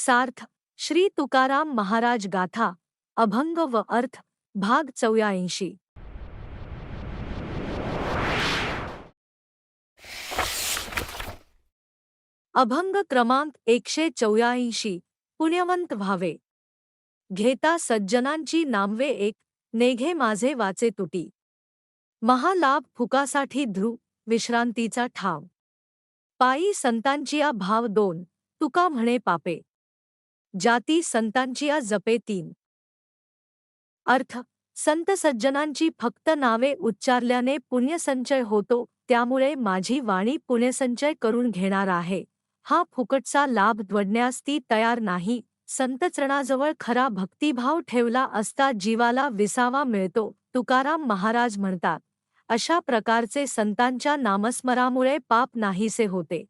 सार्थ श्री तुकाराम महाराज गाथा अभंग व अर्थ भाग 84। अभंग क्रमांक 184। पुण्यवंत व्हावे घेता सज्जनांची नामवे एक, नेघे माझे वाचे तुटी। महालाभ फुकासाठी ध्रुव विश्रांतीचा ठाव। पायी संतांचिया भाव दोन, तुका म्हणे पापे। जाती संतांचिया जपे तीन। अर्थ संत सज्जनांची फक्त नावे उच्चारल्याने पुण्यसंचय होतो, त्यामुळे माझी वाणी पुण्यसंचय करून घेणार आहे। हा फुकटचा लाभ द्वडण्यास ती तयार नाही। संतचरणाजवळ खरा भक्तिभाव ठेवला असता जीवाला विसावा मिळतो, तुकाराम महाराज म्हणतात। अशा प्रकारचे संतांच्या नामस्मरामुळे पाप नाहीसे होते।